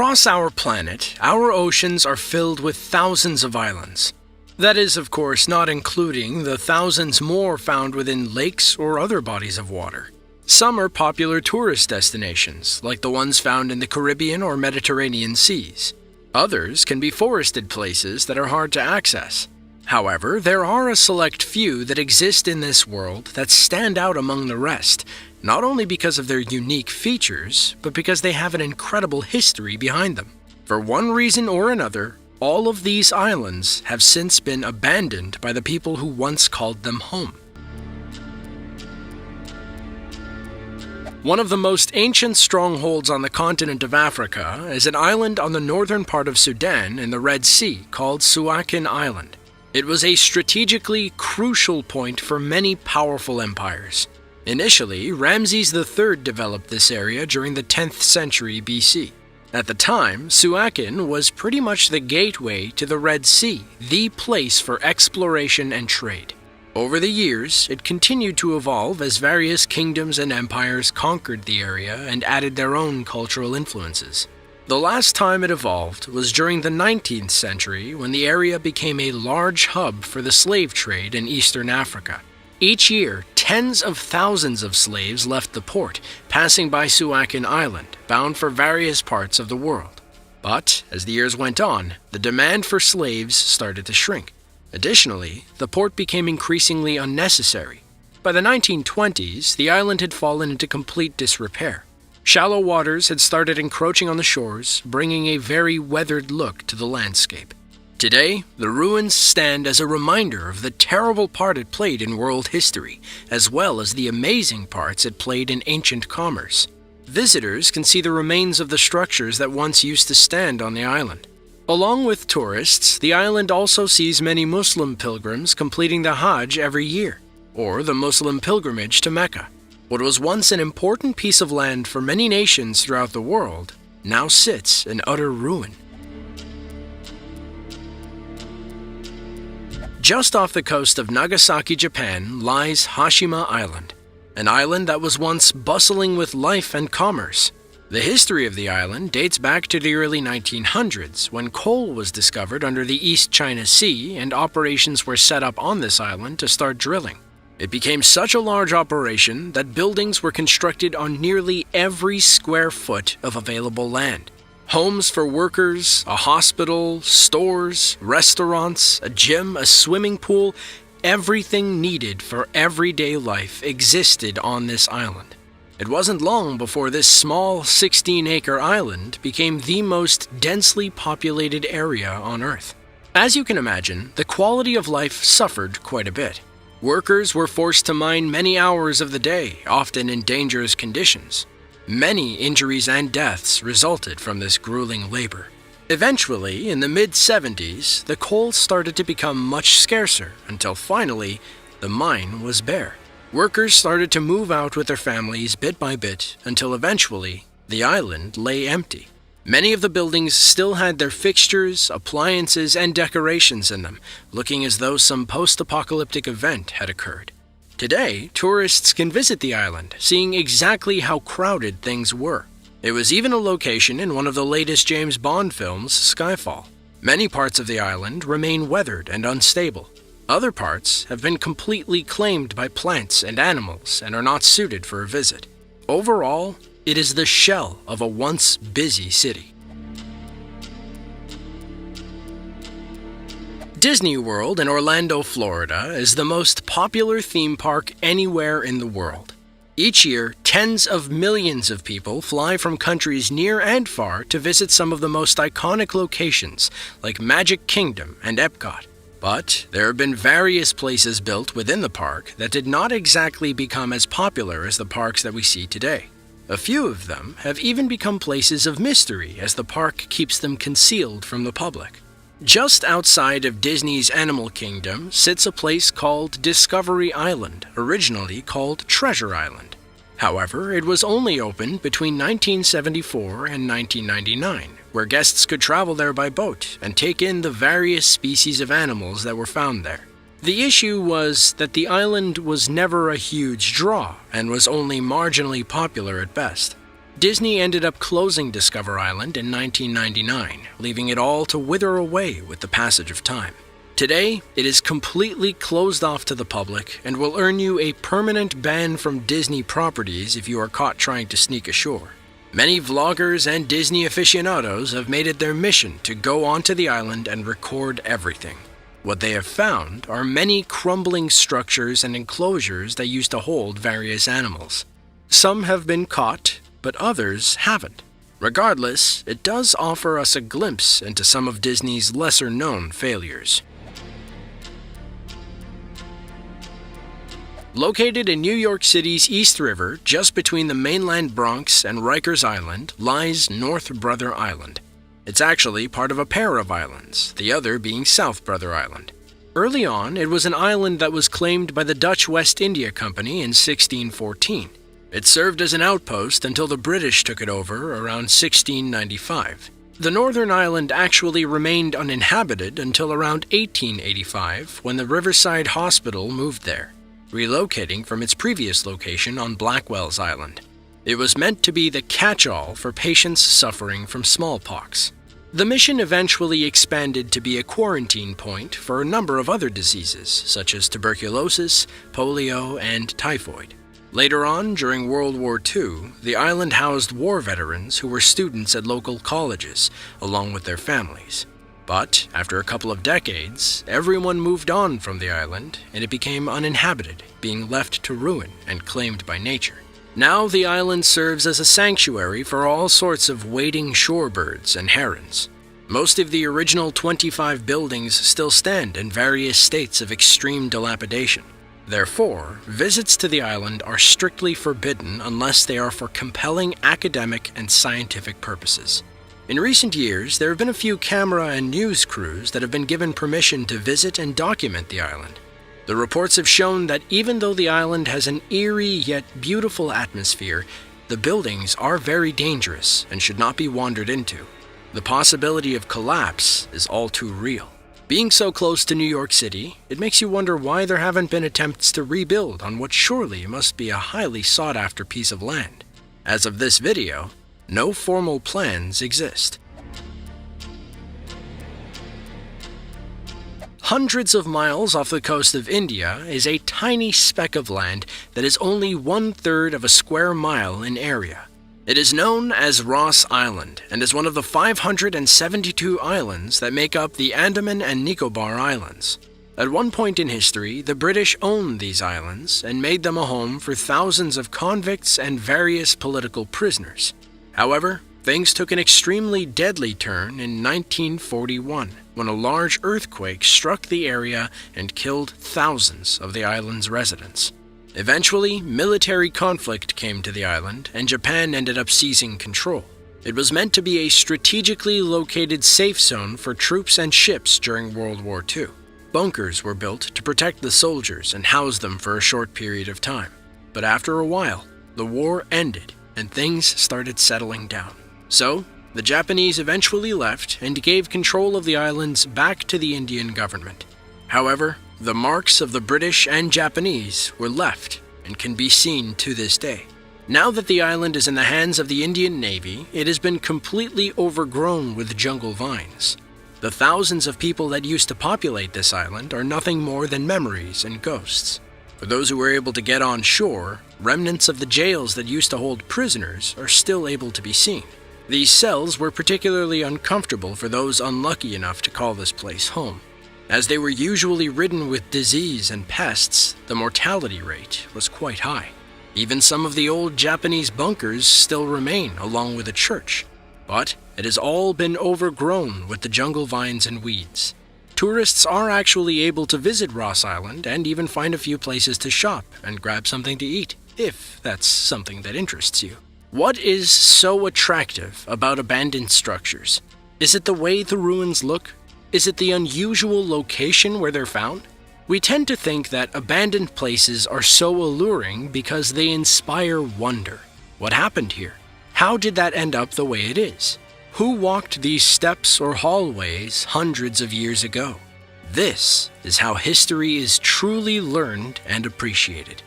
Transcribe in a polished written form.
Across our planet, our oceans are filled with thousands of islands. That is, of course, not including the thousands more found within lakes or other bodies of water. Some are popular tourist destinations, like the ones found in the Caribbean or Mediterranean seas. Others can be forested places that are hard to access. However, there are a select few that exist in this world that stand out among the rest, not only because of their unique features, but because they have an incredible history behind them. For one reason or another, all of these islands have since been abandoned by the people who once called them home. One of the most ancient strongholds on the continent of Africa is an island on the northern part of Sudan in the Red Sea called Suakin Island. It was a strategically crucial point for many powerful empires. Initially, Ramses III developed this area during the 10th century BC. At the time, Suakin was pretty much the gateway to the Red Sea, the place for exploration and trade. Over the years, it continued to evolve as various kingdoms and empires conquered the area and added their own cultural influences. The last time it evolved was during the 19th century when the area became a large hub for the slave trade in eastern Africa. Each year, tens of thousands of slaves left the port, passing by Suakin Island, bound for various parts of the world. But, as the years went on, the demand for slaves started to shrink. Additionally, the port became increasingly unnecessary. By the 1920s, the island had fallen into complete disrepair. Shallow waters had started encroaching on the shores, bringing a very weathered look to the landscape. Today, the ruins stand as a reminder of the terrible part it played in world history, as well as the amazing parts it played in ancient commerce. Visitors can see the remains of the structures that once used to stand on the island. Along with tourists, the island also sees many Muslim pilgrims completing the Hajj every year, or the Muslim pilgrimage to Mecca. What was once an important piece of land for many nations throughout the world now sits in utter ruin. Just off the coast of Nagasaki, Japan, lies Hashima Island, an island that was once bustling with life and commerce. The history of the island dates back to the early 1900s, when coal was discovered under the East China Sea and operations were set up on this island to start drilling. It became such a large operation that buildings were constructed on nearly every square foot of available land. Homes for workers, a hospital, stores, restaurants, a gym, a swimming pool, everything needed for everyday life existed on this island. It wasn't long before this small 16-acre island became the most densely populated area on Earth. As you can imagine, the quality of life suffered quite a bit. Workers were forced to mine many hours of the day, often in dangerous conditions. Many injuries and deaths resulted from this grueling labor. Eventually, in the mid-70s, the coal started to become much scarcer until finally, the mine was bare. Workers started to move out with their families bit by bit until eventually, the island lay empty. Many of the buildings still had their fixtures, appliances, and decorations in them, looking as though some post-apocalyptic event had occurred. Today, tourists can visit the island, seeing exactly how crowded things were. It was even a location in one of the latest James Bond films, Skyfall. Many parts of the island remain weathered and unstable. Other parts have been completely claimed by plants and animals and are not suited for a visit. Overall, it is the shell of a once busy city. Disney World in Orlando, Florida is the most popular theme park anywhere in the world. Each year, tens of millions of people fly from countries near and far to visit some of the most iconic locations like Magic Kingdom and Epcot. But there have been various places built within the park that did not exactly become as popular as the parks that we see today. A few of them have even become places of mystery as the park keeps them concealed from the public. Just outside of Disney's Animal Kingdom sits a place called Discovery Island, originally called Treasure Island. However, it was only opened between 1974 and 1999, where guests could travel there by boat and take in the various species of animals that were found there. The issue was that the island was never a huge draw and was only marginally popular at best. Disney ended up closing Discover Island in 1999, leaving it all to wither away with the passage of time. Today, it is completely closed off to the public and will earn you a permanent ban from Disney properties if you are caught trying to sneak ashore. Many vloggers and Disney aficionados have made it their mission to go onto the island and record everything. What they have found are many crumbling structures and enclosures that used to hold various animals. Some have been caught, but others haven't. Regardless, it does offer us a glimpse into some of Disney's lesser-known failures. Located in New York City's East River, just between the mainland Bronx and Rikers Island, lies North Brother Island. It's actually part of a pair of islands, the other being South Brother Island. Early on, it was an island that was claimed by the Dutch West India Company in 1614. It served as an outpost until the British took it over around 1695. The northern island actually remained uninhabited until around 1885, when the Riverside Hospital moved there, relocating from its previous location on Blackwell's Island. It was meant to be the catch-all for patients suffering from smallpox. The mission eventually expanded to be a quarantine point for a number of other diseases, such as tuberculosis, polio, and typhoid. Later on, during World War II, the island housed war veterans who were students at local colleges, along with their families. But after a couple of decades, everyone moved on from the island, and it became uninhabited, being left to ruin and claimed by nature. Now the island serves as a sanctuary for all sorts of wading shorebirds and herons. Most of the original 25 buildings still stand in various states of extreme dilapidation. Therefore, visits to the island are strictly forbidden unless they are for compelling academic and scientific purposes. In recent years, there have been a few camera and news crews that have been given permission to visit and document the island. The reports have shown that even though the island has an eerie yet beautiful atmosphere, the buildings are very dangerous and should not be wandered into. The possibility of collapse is all too real. Being so close to New York City, it makes you wonder why there haven't been attempts to rebuild on what surely must be a highly sought-after piece of land. As of this video, no formal plans exist. Hundreds of miles off the coast of India is a tiny speck of land that is only 1/3 of a square mile in area. It is known as Ross Island and is one of the 572 islands that make up the Andaman and Nicobar Islands. At one point in history, the British owned these islands and made them a home for thousands of convicts and various political prisoners. However, things took an extremely deadly turn in 1941, when a large earthquake struck the area and killed thousands of the island's residents. Eventually, military conflict came to the island, and Japan ended up seizing control. It was meant to be a strategically located safe zone for troops and ships during World War II. Bunkers were built to protect the soldiers and house them for a short period of time. But after a while, the war ended, and things started settling down. So, the Japanese eventually left and gave control of the islands back to the Indian government. However, the marks of the British and Japanese were left and can be seen to this day. Now that the island is in the hands of the Indian Navy, it has been completely overgrown with jungle vines. The thousands of people that used to populate this island are nothing more than memories and ghosts. For those who were able to get on shore, remnants of the jails that used to hold prisoners are still able to be seen. These cells were particularly uncomfortable for those unlucky enough to call this place home. As they were usually ridden with disease and pests, the mortality rate was quite high. Even some of the old Japanese bunkers still remain, along with a church. But it has all been overgrown with the jungle vines and weeds. Tourists are actually able to visit Ross Island and even find a few places to shop and grab something to eat, if that's something that interests you. What is so attractive about abandoned structures? Is it the way the ruins look? Is it the unusual location where they're found? We tend to think that abandoned places are so alluring because they inspire wonder. What happened here? How did that end up the way it is? Who walked these steps or hallways hundreds of years ago? This is how history is truly learned and appreciated.